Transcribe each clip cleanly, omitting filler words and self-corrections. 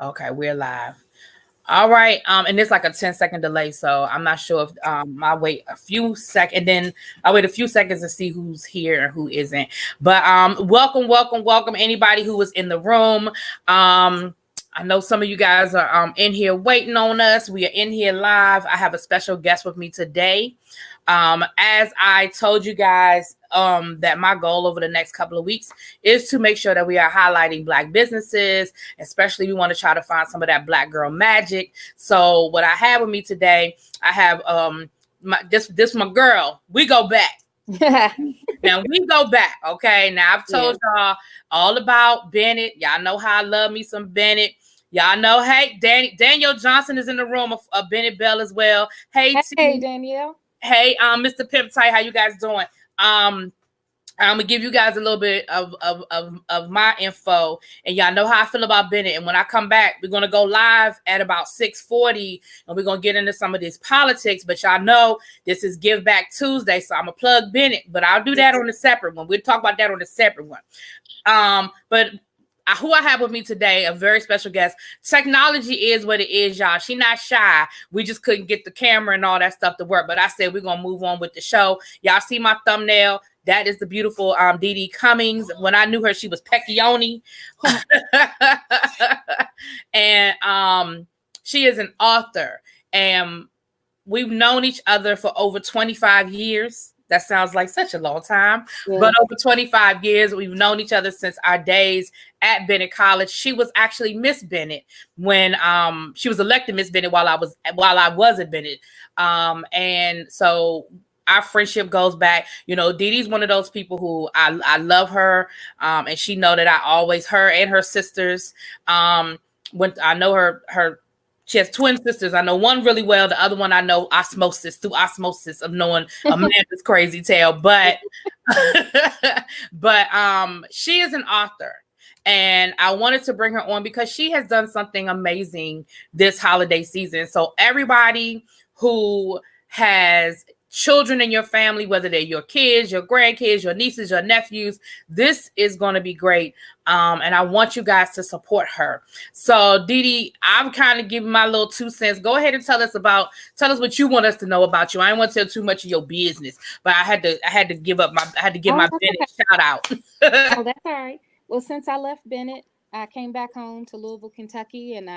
Okay, we're live. All right. And there's like a 10-second delay, so I'm not sure if I wait a few seconds, and then I wait a few seconds to see who's here and who isn't. But welcome anybody who was in the room. I know some of you guys are in here waiting on us. We are in here live. I have a special guest with me today. As I told you guys, that my goal over the next couple of weeks is to make sure that we are highlighting Black businesses, especially we want to try to find some of that Black girl magic. So what I have with me today, I have this my girl. We go back. Now we go back. Okay. Now I've told y'all all about Bennett. Y'all know how I love me some Bennett. Y'all know, hey, Danielle Johnson is in the room of Bennett Bell as well. Hey, Danielle. Hey, Mr. Pimp Tight, how you guys doing? I'm gonna give you guys a little bit of my info, and y'all know how I feel about Bennett. And when I come back, we're gonna go live at about 6:40, and we're gonna get into some of this politics. But y'all know this is Give Back Tuesday, so I'm gonna plug Bennett, but I'll do that on a separate one. We'll talk about that on a separate one. But who I have with me today, a very special guest. Technology is what it is, y'all. She not shy. We just couldn't get the camera and all that stuff to work. But I said we're gonna move on with the show. Y'all see my thumbnail? That is the beautiful DeeDee Cummings. When I knew her, she was Pecchioni. And she is an author. And we've known each other for over 25 years. That sounds like such a long time, but over 25 years, we've known each other since our days at Bennett College. She was actually Miss Bennett when she was elected Miss Bennett while I was at Bennett. And so our friendship goes back. You know, DeeDee's one of those people who I love her, and she know that I always, her and her sisters. When I know her. She has twin sisters. I know one really well. The other one I know through osmosis of knowing Amanda's crazy tale. But she is an author. And I wanted to bring her on because she has done something amazing this holiday season. So everybody who has children in your family, whether they're your kids, your grandkids, your nieces, your nephews, this is going to be great. And I want you guys to support her. So DeeDee, I'm kind of giving my little 2 cents. Go ahead and tell us what you want us to know about you. I don't want to tell too much of your business, but I had to give my Bennett shout out. Oh, that's all right. Well, since I left Bennett, I came back home to Louisville, Kentucky, and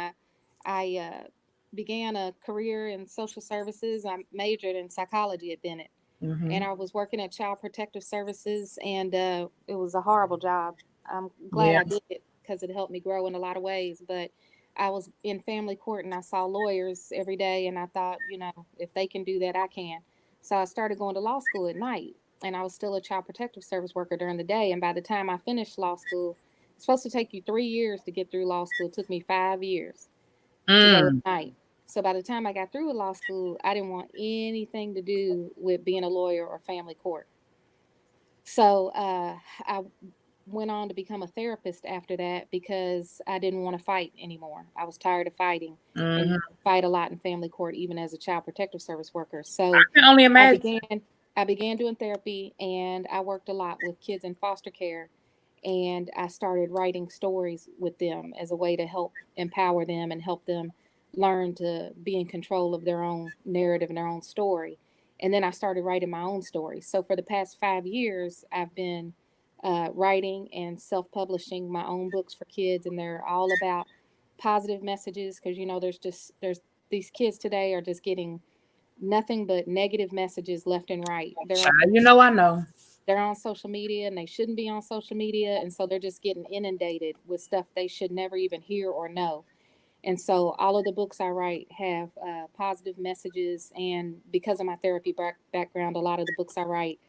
I began a career in social services. I majored in psychology at Bennett, and I was working at Child Protective Services, and it was a horrible job. I'm glad I did it because it helped me grow in a lot of ways. But I was in family court, and I saw lawyers every day, and I thought, if they can do that, I can. So I started going to law school at night, and I was still a Child Protective Service worker during the day. And by the time I finished law school, it's supposed to take you 3 years to get through law school. It took me 5 years to go at night. So by the time I got through with law school, I didn't want anything to do with being a lawyer or family court. So I went on to become a therapist after that because I didn't want to fight anymore. I was tired of fighting and you fight a lot in family court, even as a Child Protective Service worker. So I can only imagine. I began doing therapy, and I worked a lot with kids in foster care. And I started writing stories with them as a way to help empower them and help them learn to be in control of their own narrative and their own story. And then I started writing my own stories. So for the past 5 years, I've been writing and self-publishing my own books for kids, and they're all about positive messages because there's these kids today are just getting nothing but negative messages left and right. I know. They're on social media and they shouldn't be on social media, and so they're just getting inundated with stuff they should never even hear or know. And so all of the books I write have positive messages. And because of my therapy background, a lot of the books I write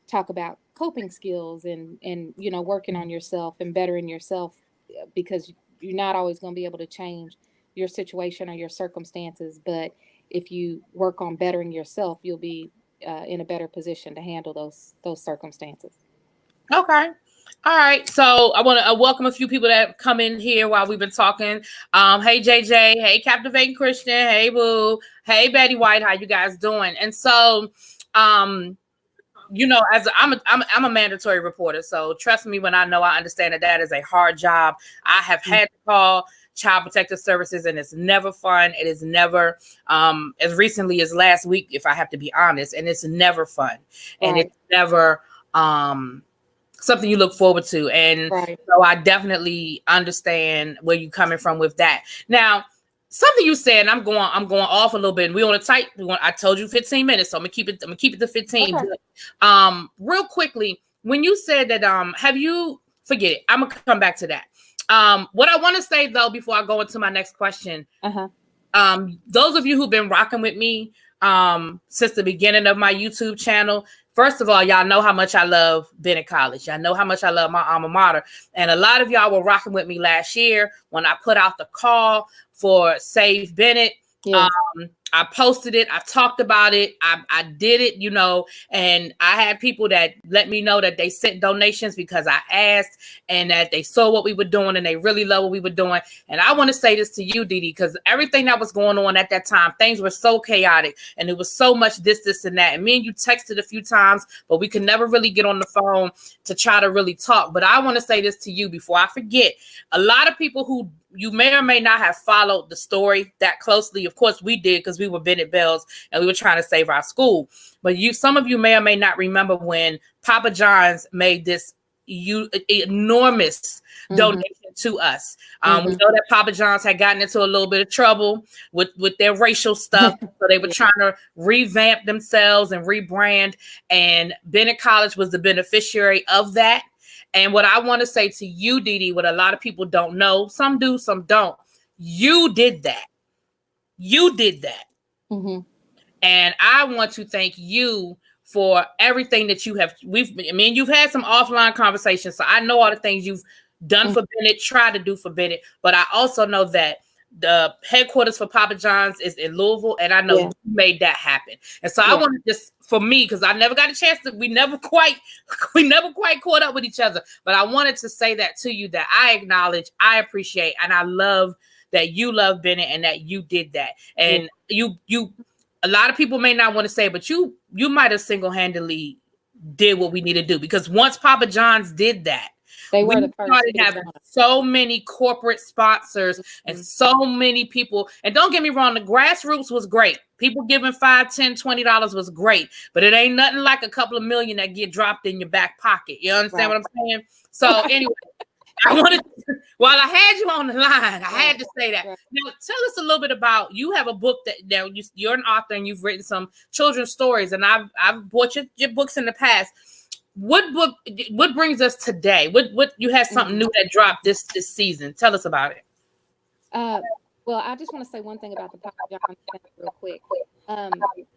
talk about coping skills and working on yourself and bettering yourself, because you're not always going to be able to change your situation or your circumstances. But if you work on bettering yourself, you'll be in a better position to handle those circumstances. Okay. All right, so I want to welcome a few people that come in here while we've been talking. Hey JJ, hey Captivating Christian, hey Boo, hey Betty White, how you guys doing? And so, as I'm a mandatory reporter, so trust me when I know I understand that is a hard job. I have had to call child protective services, and it's never fun. It is never, as recently as last week, if I have to be honest, and it's never fun. And Right. it's never something you look forward to. And Right. so I definitely understand where you're coming from with that. Now, something you said, and I'm going off a little bit. And we on a tight. I told you 15 minutes, so I'm gonna keep it to 15. Okay. But, real quickly, when you said that, have you forget it? I'm gonna come back to that. What I want to say though, before I go into my next question, those of you who've been rocking with me since the beginning of my YouTube channel, first of all, y'all know how much I love Bennett College. Y'all know how much I love my alma mater. And a lot of y'all were rocking with me last year when I put out the call for Save Bennett. Yes. I posted it. I talked about it. I did it, you know, and I had people that let me know that they sent donations because I asked, and that they saw what we were doing and they really love what we were doing. And I want to say this to you, DeeDee, because everything that was going on at that time, things were so chaotic and it was so much this, and that. And me and you texted a few times, but we could never really get on the phone to try to really talk. But I want to say this to you before I forget. A lot of people who you may or may not have followed the story that closely. Of course, we did because we were Bennett Bells and we were trying to save our school. But some of you may or may not remember when Papa John's made this enormous donation to us. We know that Papa John's had gotten into a little bit of trouble with their racial stuff. So they were trying to revamp themselves and rebrand. And Bennett College was the beneficiary of that. And what I want to say to you, DeeDee, what a lot of people don't know, some do, some don't. You did that. You did that. And I want to thank you for everything that you have. You've had some offline conversations, so I know all the things you've done for Bennett, tried to do for Bennett, but I also know that the headquarters for Papa John's is in Louisville, and I know you made that happen. And so I want to just, for me, because I never got a chance to, we never quite caught up with each other. But I wanted to say that to you, that I acknowledge, I appreciate, and I love that you love Bennett and that you did that. And you, a lot of people may not want to say, but you might have single-handedly did what we need to do, because once Papa John's did that, we started having so many corporate sponsors and so many people. And don't get me wrong, the grassroots was great. People giving $5, $10, $20 was great, but it ain't nothing like a couple of million that get dropped in your back pocket. You understand what I'm saying? So anyway, while I had you on the line, I had to say that. Now, tell us a little bit about, you have a book that you're an author and you've written some children's stories, and I've bought your books in the past. What brings us today? What you had something new that dropped this season? Tell us about it. Well, I just want to say one thing about the Papa John's real quick.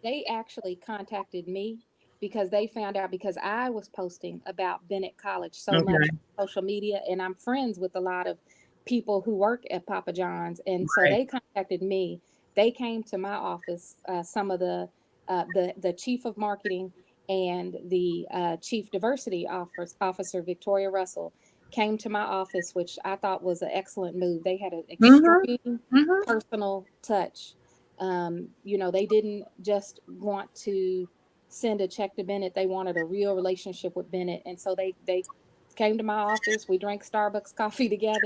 They actually contacted me because they found out, because I was posting about Bennett College so much on social media, and I'm friends with a lot of people who work at Papa John's, and so they contacted me. They came to my office. Some of the chief of marketing and the chief diversity officer, Victoria Russell, came to my office, which I thought was an excellent move. They had an extreme personal touch. They didn't just want to send a check to Bennett. They wanted a real relationship with Bennett. And so they came to my office. We drank Starbucks coffee together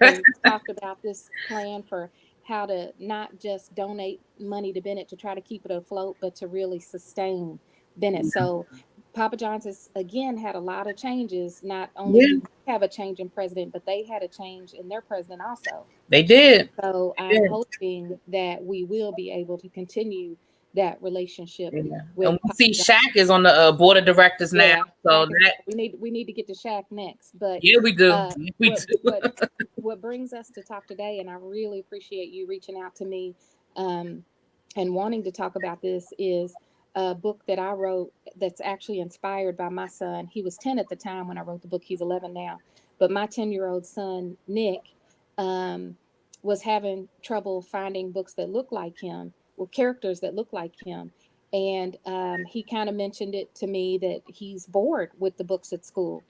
and talked about this plan for how to not just donate money to Bennett to try to keep it afloat, but to really sustain Bennett. So Papa John's has, again, had a lot of changes. Not only did we have a change in president, but they had a change in their president also. They did. So I'm hoping that we will be able to continue that relationship. With and we see Shaq is on the board of directors now. So that we need to get to Shaq next. But we do. What brings us to talk today, and I really appreciate you reaching out to me and wanting to talk about this, is a book that I wrote that's actually inspired by my son. He was 10 at the time when I wrote the book. He's 11 now. But my 10-year-old son, Nick, was having trouble finding books that look like him, with characters that look like him. And he kind of mentioned it to me that he's bored with the books at school.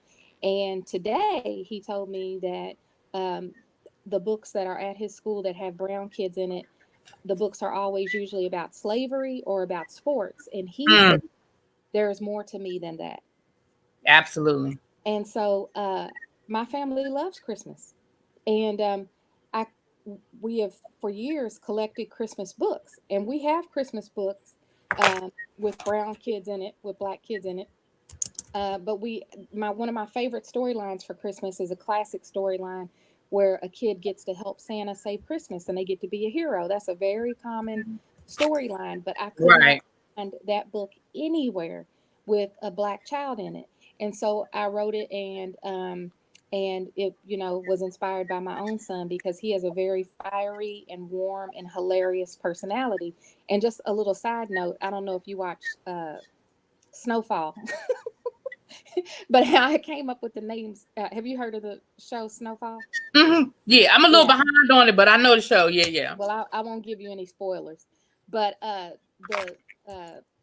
And today he told me that the books that are at his school that have brown kids in it, the books are always usually about slavery or about sports. And he said, there's more to me than that. Absolutely. And so my family loves Christmas. And we have for years collected Christmas books, and we have Christmas books with brown kids in it, with black kids in it. But one of my favorite storylines for Christmas is a classic storyline where a kid gets to help Santa save Christmas and they get to be a hero. That's a very common storyline, but I could not find that book anywhere with a black child in it. And so I wrote it, and it, was inspired by my own son because he has a very fiery and warm and hilarious personality. And just a little side note, I don't know if you watch Snowfall. But how I came up with the names. Have you heard of the show Snowfall? Mm-hmm. Yeah, I'm a little behind on it, but I know the show. Yeah. Well, I won't give you any spoilers. But the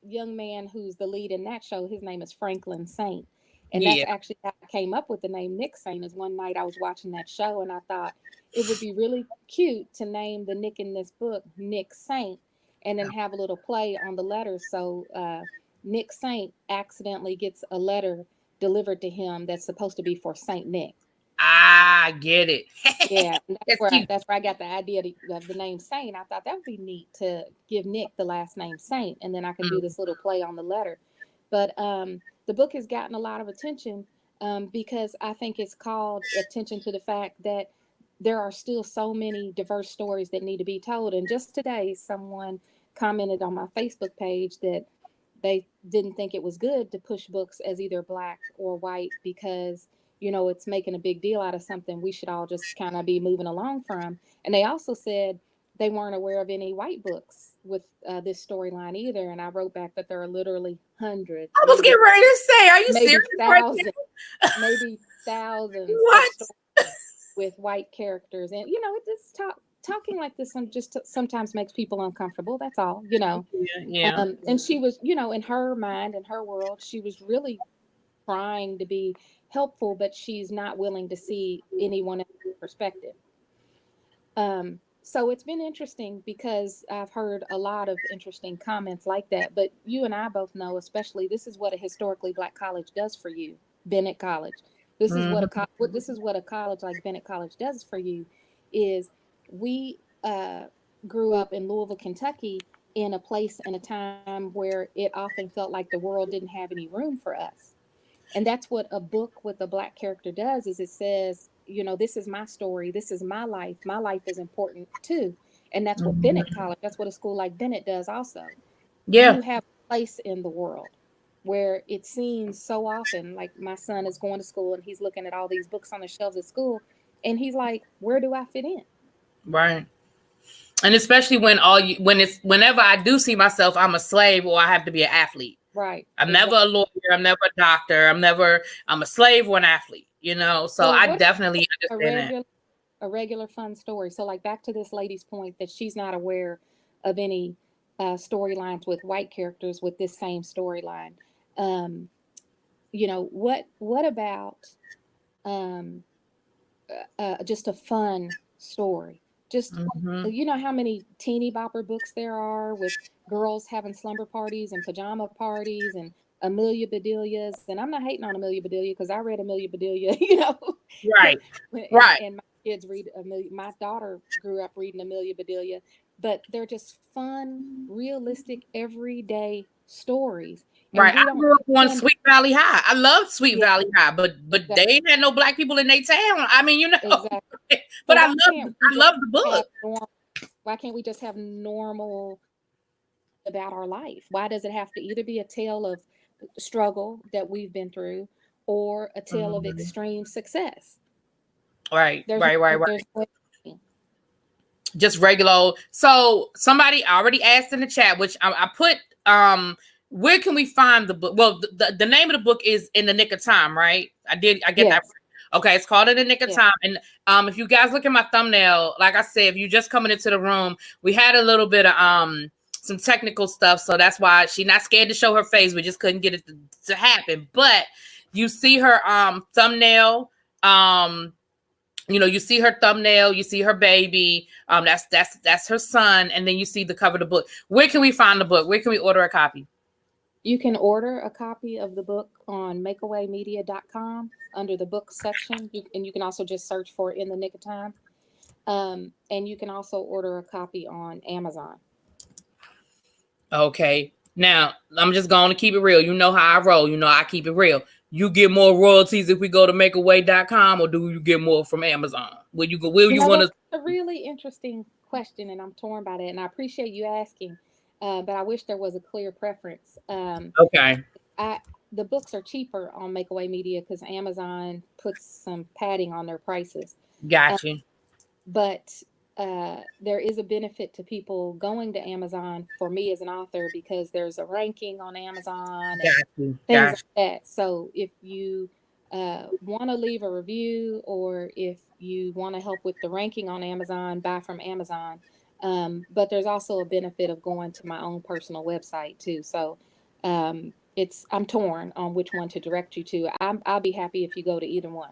young man who's the lead in that show, his name is Franklin Saint. And that's actually how I came up with the name Nick Saint. Is one night I was watching that show and I thought it would be really cute to name the Nick in this book Nick Saint, and then have a little play on the letters. So Nick Saint accidentally gets a letter delivered to him that's supposed to be for Saint Nick. I get it. Yeah, that's where I got the idea of the name Saint. I thought that would be neat to give Nick the last name Saint, and then I can do this little play on the letter. But the book has gotten a lot of attention because I think it's called attention to the fact that there are still so many diverse stories that need to be told. And just today, someone commented on my Facebook page that they didn't think it was good to push books as either black or white because, it's making a big deal out of something we should all just kind of be moving along from. And they also said they weren't aware of any white books with this storyline either. And I wrote back that there are literally hundreds. I was getting ready to say, are you serious? Maybe thousands with white characters. And, it's talking like this just sometimes makes people uncomfortable. That's all, Yeah. And she was, in her mind, in her world, she was really trying to be helpful, but she's not willing to see anyone else's perspective. So it's been interesting because I've heard a lot of interesting comments like that. But you and I both know, especially, this is what a historically black college does for you, Bennett College. This is what a college like Bennett College does for you. Is we grew up in Louisville, Kentucky, in a place and a time where it often felt like the world didn't have any room for us. And that's what a book with a black character does, is it says, this is my story. This is my life. My life is important too. And that's what Bennett College, that's what a school like Bennett does also. Yeah. You have a place in the world where it seems so often, like my son is going to school and he's looking at all these books on the shelves at school. And he's like, where do I fit in? Right. And especially whenever I do see myself, I'm a slave or I have to be an athlete. Right. I'm never a lawyer. I'm never a doctor. I'm a slave or an athlete, So I definitely understand that. A regular fun story. So like back to this lady's point that she's not aware of any storylines with white characters with this same storyline. What about just a fun story? Just, how many teeny bopper books there are with girls having slumber parties and pajama parties and Amelia Bedelia's. And I'm not hating on Amelia Bedelia because I read Amelia Bedelia, Right. And my kids read Amelia. My daughter grew up reading Amelia Bedelia, but they're just fun, realistic, everyday stories. Right. I grew up on Sweet Valley High. I loved Sweet Valley High, but exactly. They ain't had no black people in their town. I mean, Exactly. But I love the book. Why can't we just have normal about our life? Why does it have to either be a tale of struggle that we've been through or a tale of extreme success? Right. Just regular. So somebody already asked in the chat, which I put, where can we find the book? Well, the name of the book is In the Nick of Time, right? I get that. Okay, it's called In the Nick of Time. And if you guys look at my thumbnail, like I said, if you're just coming into the room, we had a little bit of some technical stuff. So that's why she's not scared to show her face. We just couldn't get it to happen. But you see her thumbnail. You see her thumbnail, you see her baby. That's her son. And then you see the cover of the book. Where can we find the book? Where can we order a copy? You can order a copy of the book on makeawaymedia.com under the book section. And you can also just search for In the Nick of Time. And you can also order a copy on Amazon. Okay. Now, I'm just going to keep it real. You know how I roll. You know I keep it real. You get more royalties if we go to makeaway.com, or do you get more from Amazon? Will you want to? That's a really interesting question, and I'm torn by that. And I appreciate you asking, but I wish there was a clear preference. Okay. The books are cheaper on Makeaway Media because Amazon puts some padding on their prices. Gotcha. But there is a benefit to people going to Amazon for me as an author, because there's a ranking on Amazon and things like that. So if you want to leave a review, or if you want to help with the ranking on Amazon, buy from Amazon. But there's also a benefit of going to my own personal website too. So I'm torn on which one to direct you to. I'll be happy if you go to either one.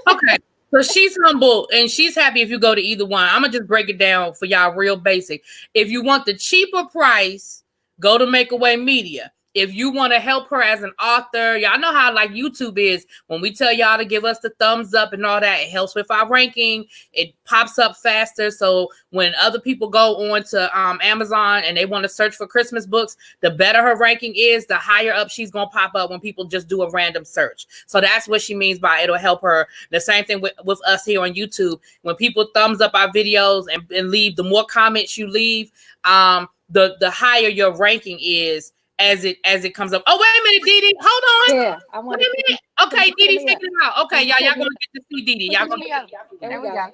Okay. So she's humble and she's happy if you go to either one. I'm going to just break it down for y'all real basic. If you want the cheaper price, go to Makeaway Media. If you want to help her as an author, y'all know how like YouTube is. When we tell y'all to give us the thumbs up and all that, it helps with our ranking. It pops up faster. So when other people go on to Amazon and they want to search for Christmas books, the better her ranking is, the higher up she's going to pop up when people just do a random search. So that's what she means by it'll help her. The same thing with us here on YouTube. When people thumbs up our videos and leave, the more comments you leave, the higher your ranking is as it comes up. Oh, wait a minute, DeeDee. Hold on. Yeah, I want to. Wait a minute. Okay, DeeDee, figure it out. Okay, y'all gonna get to see DeeDee. Y'all gonna get. There we go. All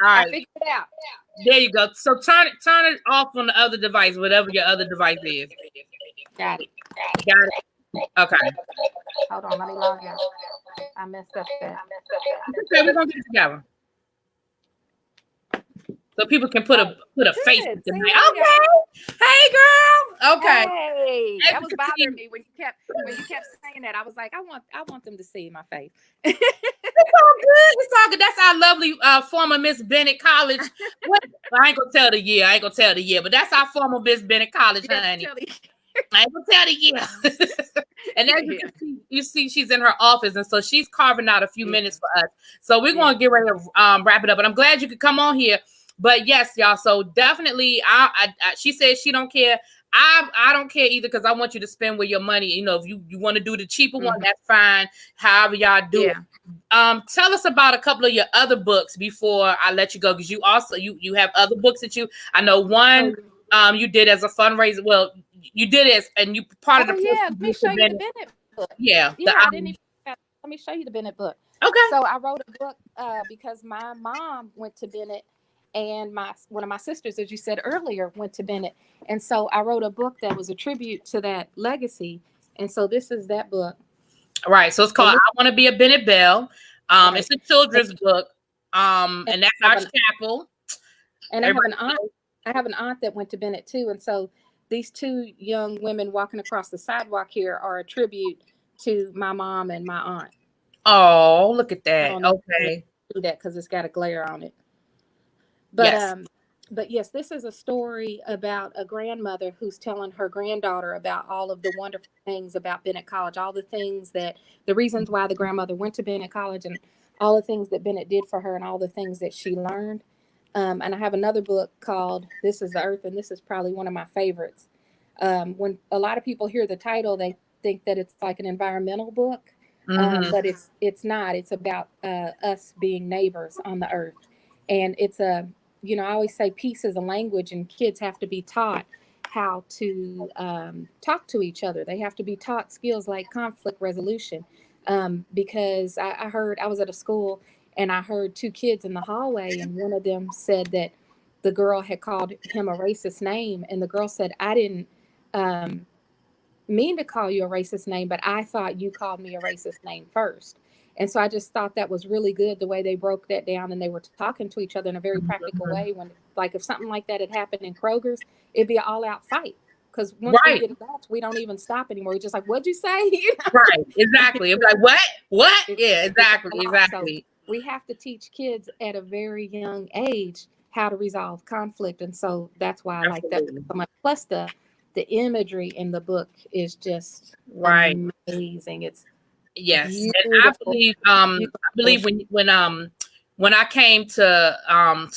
right. I figured it out. There you go. So turn it off on the other device, whatever your other device is. Got it. Okay. Hold on, let me log in. I messed up that. Okay, we're gonna get it together. So people can put a face with them. Like, okay. Hey girl. Okay. Hey, that was bothering me when you kept saying that. I was like, I want them to see my face. It's all good. It's all good. That's our lovely former Miss Bennett College. I ain't gonna tell the year, but that's our former Miss Bennett College, honey. I ain't gonna tell the year. And then you see she's in her office, and so she's carving out a few minutes for us. So we're gonna get ready to wrap it up. But I'm glad you could come on here. But yes, y'all. So definitely, she said she don't care. I don't care either, because I want you to spend where your money. You know, if you want to do the cheaper one, that's fine. However y'all do it. Tell us about a couple of your other books before I let you go, because you also you have other books that I know one you did as a fundraiser. Well, you did it and you part of the let me show you the Bennett book. Let me show you the Bennett book. Okay. So I wrote a book because my mom went to Bennett, and one of my sisters, as you said earlier, went to Bennett. And so I wrote a book that was a tribute to that legacy. And so this is that book. Right. So it's called I Want to Be a Bennett Belle. It's a children's book. And that's our chapel. And I have an aunt that went to Bennett too. And so these two young women walking across the sidewalk here are a tribute to my mom and my aunt. Oh, look at that. Okay. Do that because it's got a glare on it. But but yes, this is a story about a grandmother who's telling her granddaughter about all of the wonderful things about Bennett College, all the things the reasons why the grandmother went to Bennett College, and all the things that Bennett did for her, and all the things that she learned. And I have another book called This is the Earth, and this is probably one of my favorites. When a lot of people hear the title, they think that it's like an environmental book, but it's not. It's about us being neighbors on the earth. And it's I always say peace is a language, and kids have to be taught how to talk to each other. They have to be taught skills like conflict resolution. Because I was at a school, and I heard two kids in the hallway, and one of them said that the girl had called him a racist name. And the girl said, I didn't mean to call you a racist name, but I thought you called me a racist name first. And so I just thought that was really good, the way they broke that down, and they were talking to each other in a very practical way. When, like, if something like that had happened in Kroger's, it'd be an all-out fight. Because once we get back, we don't even stop anymore. We're just like, what'd you say? Right, exactly. It's like, what? Yeah, exactly. So we have to teach kids at a very young age how to resolve conflict. And so that's why I like that so much. Plus the imagery in the book is just amazing. It's yes, beautiful. And I believe when when I came to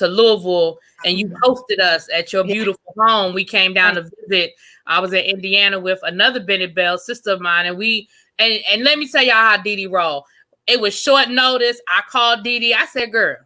Louisville and you hosted us at your beautiful home. We came down to visit. I was in Indiana with another Bennett Bell sister of mine, and and let me tell y'all how DeeDee roll. It was short notice. I called DeeDee. I said, "Girl,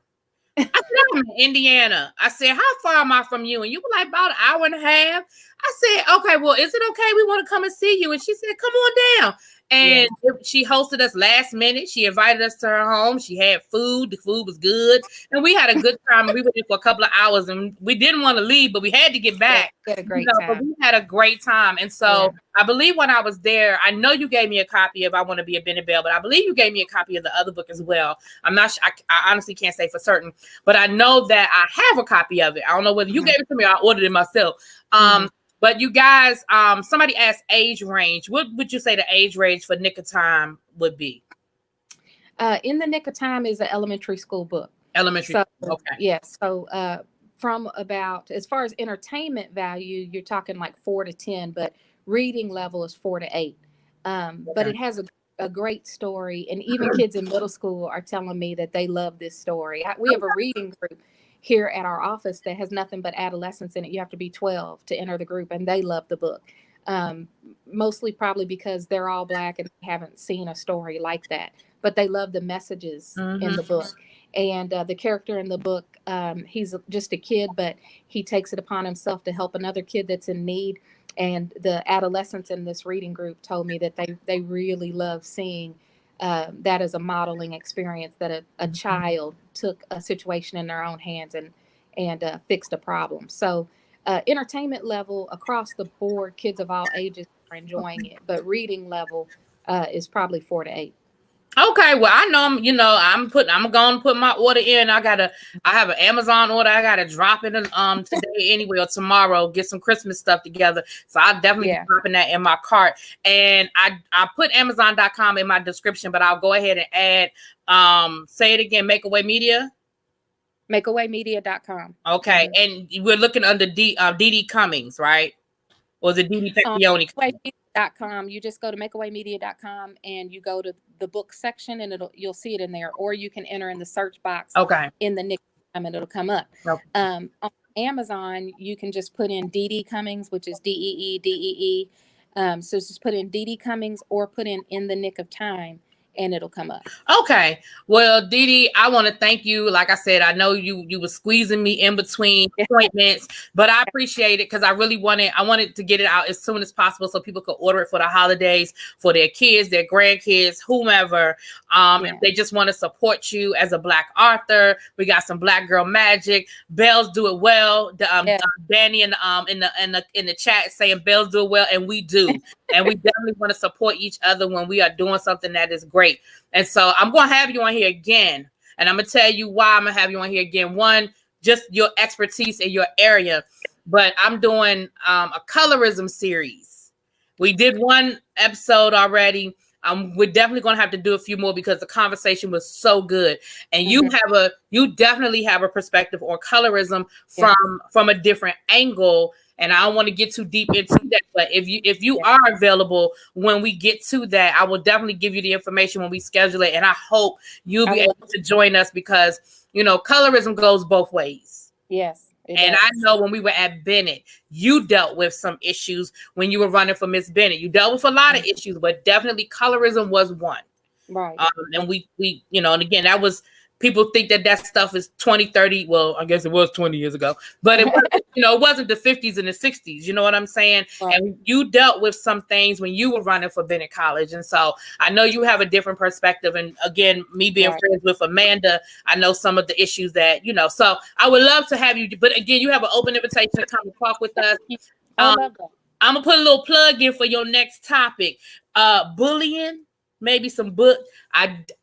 I said, I'm in Indiana." I said, "How far am I from you?" And you were like, "About an hour and a half." I said, "Okay, well, is it okay? We want to come and see you." And she said, "Come on down." And she hosted us last minute. She invited us to her home. She had food. The food was good. And we had a good time. We were there for a couple of hours and we didn't want to leave, but we had to get back. We had a great time. But we had a great time. And so I believe when I was there, I know you gave me a copy of I Want to Be a Bennett Bell, but I believe you gave me a copy of the other book as well. I'm not sure. I honestly can't say for certain, but I know that I have a copy of it. I don't know whether you gave it to me or I ordered it myself. But you guys, somebody asked age range. What would you say the age range for Nick of Time would be? In the Nick of Time is an elementary school book. Elementary school, okay. Yeah, so from about, as far as entertainment value, you're talking like 4 to 10, but reading level is 4 to 8. But it has a great story, and even kids in middle school are telling me that they love this story. We have a reading group here at our office that has nothing but adolescents in it. You have to be 12 to enter the group, and they love the book. Mostly probably because they're all Black and haven't seen a story like that, but they love the messages in the book. And the character in the book, he's just a kid, but he takes it upon himself to help another kid that's in need. And the adolescents in this reading group told me that they really love seeing that as a modeling experience, that a child took a situation in their own hands and fixed a problem. So entertainment level across the board, kids of all ages are enjoying it, but reading level is probably 4 to 8. Okay, well, I know I'm going to put my order in. I have an Amazon order. I got to drop it today anyway or tomorrow, get some Christmas stuff together. So I'll definitely be dropping that in my cart. And I put Amazon.com in my description, but I'll go ahead and add, say it again, Makeaway Media. MakeawayMedia.com. Okay, and we're looking under DeeDee Cummings, right? Or is it DeeDee Pecchioni Cummings? You just go to makeawaymedia.com and you go to the book section and you'll see it in there, or you can enter in the search box in the Nick and it'll come up. On Amazon, you can just put in DeeDee Cummings, which is DeeDee. So just put in DeeDee Cummings or put in the Nick of Time, and it'll come up. Okay. Well, DeeDee, I want to thank you. Like I said, I know you were squeezing me in between appointments, but I appreciate it because I wanted to get it out as soon as possible so people could order it for the holidays for their kids, their grandkids, whomever. If they just want to support you as a Black author, we got some Black girl magic. Bells do it well. Danny in the chat saying Bells do it well, and we do. And we definitely want to support each other when we are doing something that is great. And so I'm going to have you on here again. And I'm going to tell you why I'm going to have you on here again. One, just your expertise in your area. But I'm doing a colorism series. We did one episode already. We're definitely going to have to do a few more because the conversation was so good. And you definitely have a perspective on colorism from a different angle. And I don't want to get too deep into that, but if you are available when we get to that, I will definitely give you the information when we schedule it. And I hope you'll be able to join us because, colorism goes both ways. Yes. And I know when we were at Bennett, you dealt with some issues when you were running for Miss Bennett. You dealt with a lot of issues, but definitely colorism was one. Right. And we and again, that was, people think that stuff is 20, 30. Well, I guess it was 20 years ago, but it wasn't, it wasn't the 50s and the 60s. You know what I'm saying? Right. And you dealt with some things when you were running for Bennett College. And so I know you have a different perspective. And again, me being friends with Amanda, I know some of the issues that, so I would love to have you. But again, you have an open invitation to come and talk with us. I love that. I'm going to put a little plug in for your next topic. Bullying, maybe some book.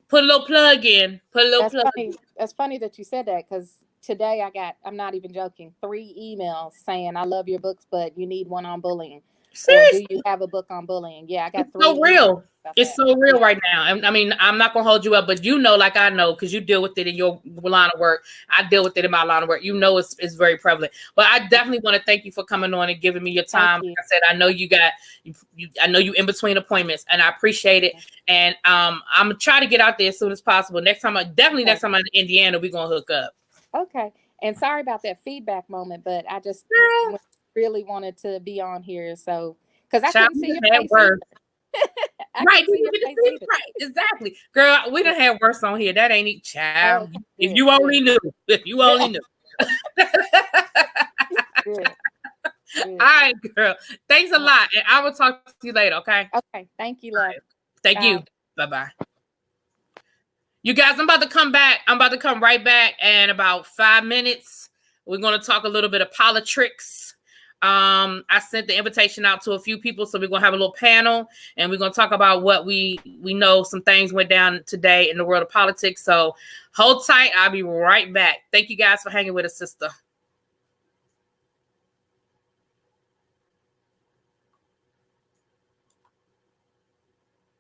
Put a little plug in. That's funny that you said that because today I'm not even joking, 3 emails saying I love your books, but you need one on bullying. Or do Seriously. you have a book on bullying? Yeah, I got It's 3 so real. It's that. so real Yeah. right now. I mean, I'm not gonna hold you up, but like I know, because you deal with it in your line of work. I deal with it in my line of work. It's very prevalent. But I definitely want to thank you for coming on and giving me your time. Thank you. Like I said, I know I know you in between appointments, and I appreciate it. And I'm gonna try to get out there as soon as possible. Next time I'm in Indiana, we're gonna hook up. Okay. And sorry about that feedback moment, but I just Girl, really wanted to be on here. So, because I child, couldn't see your had face worse. either. I Right, couldn't see your face either. right, exactly. Girl, we done had worse on here. That ain't it, child. Okay, If good, you only knew. If you only knew. good, All good. right, girl. Thanks a lot. And I will talk to you later, okay? Okay. Thank you, love. Right. Thank Bye. you. Bye-bye. You guys, I'm about to come back. I'm about to come right back in about 5 minutes. We're going to talk a little bit of politics. I sent the invitation out to a few people, so we're going to have a little panel, and we're going to talk about what we know. Some things went down today in the world of politics. So hold tight. I'll be right back. Thank you guys for hanging with us, sister.